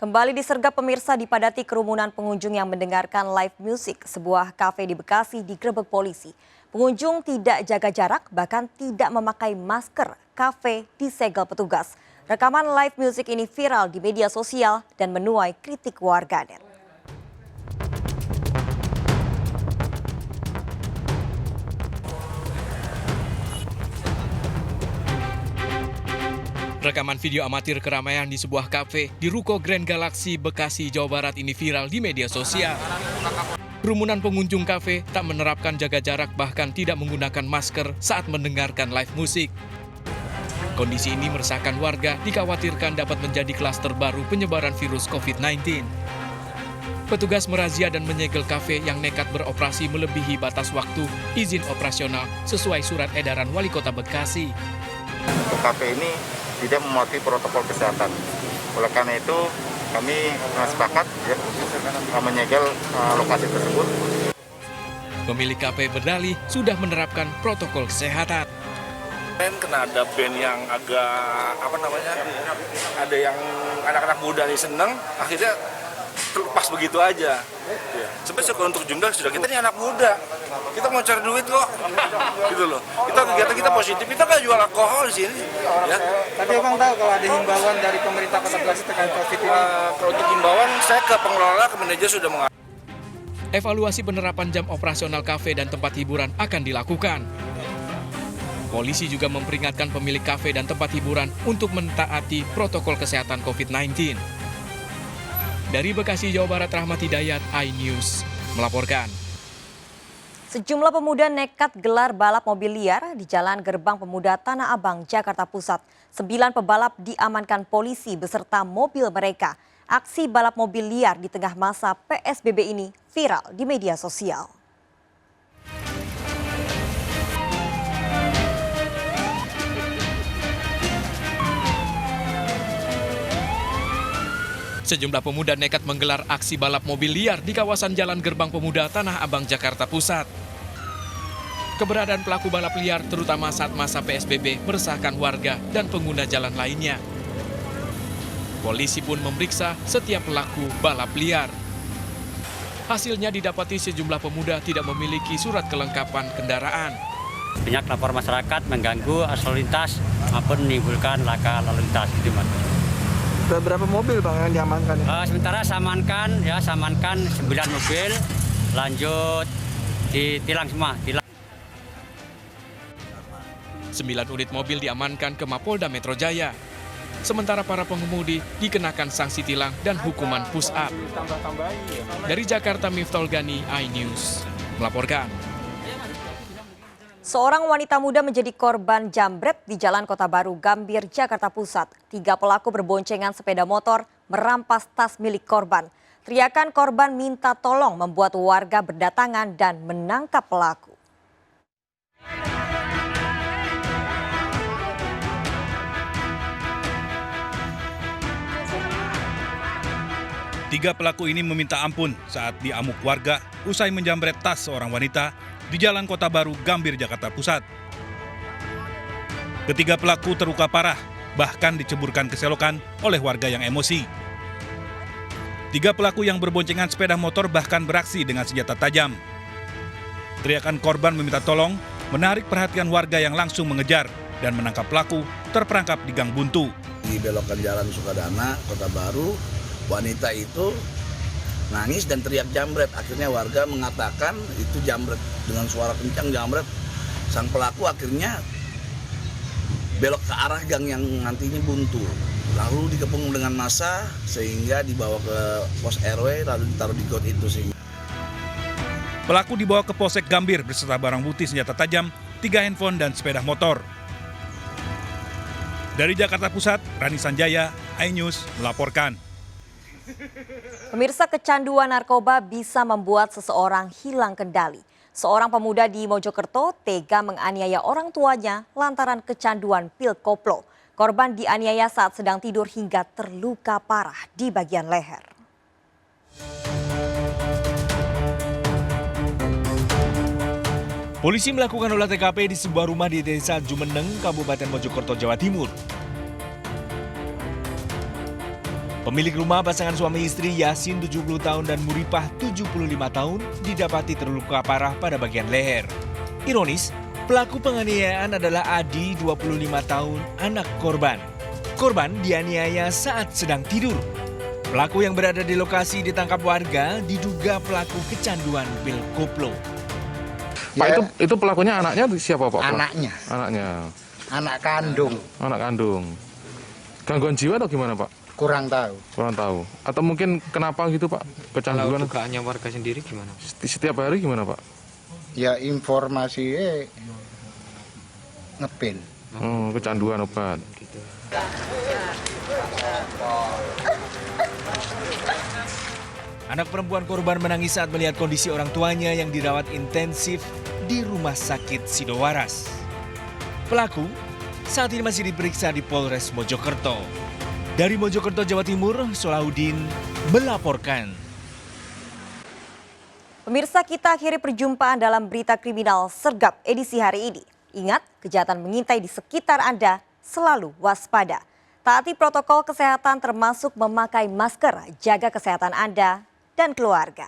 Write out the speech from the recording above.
Kembali disergap pemirsa dipadati kerumunan pengunjung yang mendengarkan live music sebuah kafe di Bekasi digerebek polisi. Pengunjung tidak jaga jarak bahkan tidak memakai masker. Kafe disegel petugas. Rekaman live music ini viral di media sosial dan menuai kritik warganet. Rekaman video amatir keramaian di sebuah kafe di Ruko Grand Galaxy, Bekasi, Jawa Barat ini viral di media sosial. Kerumunan pengunjung kafe tak menerapkan jaga jarak bahkan tidak menggunakan masker saat mendengarkan live musik. Kondisi ini meresahkan warga, dikhawatirkan dapat menjadi klaster baru penyebaran virus COVID-19. Petugas merazia dan menyegel kafe yang nekat beroperasi melebihi batas waktu izin operasional sesuai surat edaran Wali Kota Bekasi. Untuk kafe ini tidak mematuhi protokol kesehatan. Oleh karena itu kami sepakat menyegel lokasi tersebut. Pemilik kafe berdalih sudah menerapkan protokol kesehatan. Kena ada band yang agak ada yang anak-anak muda nih seneng, akhirnya terlepas begitu aja. Ya. Sebenarnya kalau untuk jumlah sudah kita ini anak muda, kita mau cari duit kok, gitu loh. Kita kegiatan kita positif, kita kan jual alkohol di sini. Ya. Tapi abang tahu kalau ada himbauan dari pemerintah Kota Bekasi terkait COVID ini? Kalau untuk himbauan, saya ke pengelola, ke manajer sudah mengarahkan. Evaluasi penerapan jam operasional kafe dan tempat hiburan akan dilakukan. Polisi juga memperingatkan pemilik kafe dan tempat hiburan untuk mentaati protokol kesehatan COVID-19. Dari Bekasi, Jawa Barat, Rahmat Hidayat, iNews melaporkan. Sejumlah pemuda nekat gelar balap mobil liar di Jalan Gerbang Pemuda Tanah Abang, Jakarta Pusat. 9 pebalap diamankan polisi beserta mobil mereka. Aksi balap mobil liar di tengah masa PSBB ini viral di media sosial. Sejumlah pemuda nekat menggelar aksi balap mobil liar di kawasan Jalan Gerbang Pemuda Tanah Abang, Jakarta Pusat. Keberadaan pelaku balap liar terutama saat masa PSBB meresahkan warga dan pengguna jalan lainnya. Polisi pun memeriksa setiap pelaku balap liar. Hasilnya didapati sejumlah pemuda tidak memiliki surat kelengkapan kendaraan. Banyak lapor masyarakat mengganggu arus lalu lintas maupun menimbulkan laka lalu lintas. Berapa mobil bang yang diamankan? Sementara samankan 9 mobil, lanjut ditilang semua. 9 unit mobil diamankan ke Mapolda Metro Jaya. Sementara para pengemudi dikenakan sanksi tilang dan hukuman push up. Dari Jakarta, Miftol Gani, iNews melaporkan. Seorang wanita muda menjadi korban jambret di Jalan Kota Baru, Gambir, Jakarta Pusat. 3 pelaku berboncengan sepeda motor merampas tas milik korban. Teriakan korban minta tolong membuat warga berdatangan dan menangkap pelaku. Tiga pelaku ini meminta ampun saat diamuk warga usai menjambret tas seorang wanita di Jalan Kota Baru, Gambir, Jakarta Pusat. Ketiga pelaku terluka parah, bahkan diceburkan ke selokan oleh warga yang emosi. 3 pelaku yang berboncengan sepeda motor bahkan beraksi dengan senjata tajam. Teriakan korban meminta tolong menarik perhatian warga yang langsung mengejar dan menangkap pelaku terperangkap di Gang Buntu. Di belokan Jalan Sukadana, Kota Baru, wanita itu nangis dan teriak jambret. Akhirnya warga mengatakan itu jambret, dengan suara kencang jambret. Sang pelaku akhirnya belok ke arah gang yang nantinya buntu. Lalu dikepung dengan massa sehingga dibawa ke pos RW lalu ditaruh di got itu sih. Pelaku dibawa ke Polsek Gambir beserta barang bukti senjata tajam, 3 handphone dan sepeda motor. Dari Jakarta Pusat, Rani Sanjaya, iNews melaporkan. Pemirsa, kecanduan narkoba bisa membuat seseorang hilang kendali. Seorang pemuda di Mojokerto tega menganiaya orang tuanya lantaran kecanduan pil koplo. Korban dianiaya saat sedang tidur hingga terluka parah di bagian leher. Polisi melakukan olah TKP di sebuah rumah di Desa Jumeneng, Kabupaten Mojokerto, Jawa Timur. Pemilik rumah pasangan suami istri Yasin 70 tahun dan Muripah 75 tahun didapati terluka parah pada bagian leher. Ironis, pelaku penganiayaan adalah Adi 25 tahun, anak korban. Korban dianiaya saat sedang tidur. Pelaku yang berada di lokasi ditangkap warga diduga pelaku kecanduan pil koplo. Pak, itu pelakunya anaknya siapa, Pak? Anaknya. Anaknya. Anak kandung. Anak kandung. Gangguan jiwa atau gimana, Pak? Kurang tahu. Kurang tahu. Atau mungkin kenapa gitu, Pak? Kecanduan. Kalau dugaannya warga sendiri gimana? Setiap hari gimana, Pak? Ya informasinya ngepil. Kecanduan obat. Gitu. Anak perempuan korban menangis saat melihat kondisi orang tuanya yang dirawat intensif di rumah sakit Sidowaras. Pelaku saat ini masih diperiksa di Polres Mojokerto. Dari Mojokerto, Jawa Timur, Solahuddin melaporkan. Pemirsa, kita akhiri perjumpaan dalam berita kriminal sergap edisi hari ini. Ingat, kejahatan mengintai di sekitar Anda, selalu waspada. Taati protokol kesehatan termasuk memakai masker, jaga kesehatan Anda dan keluarga.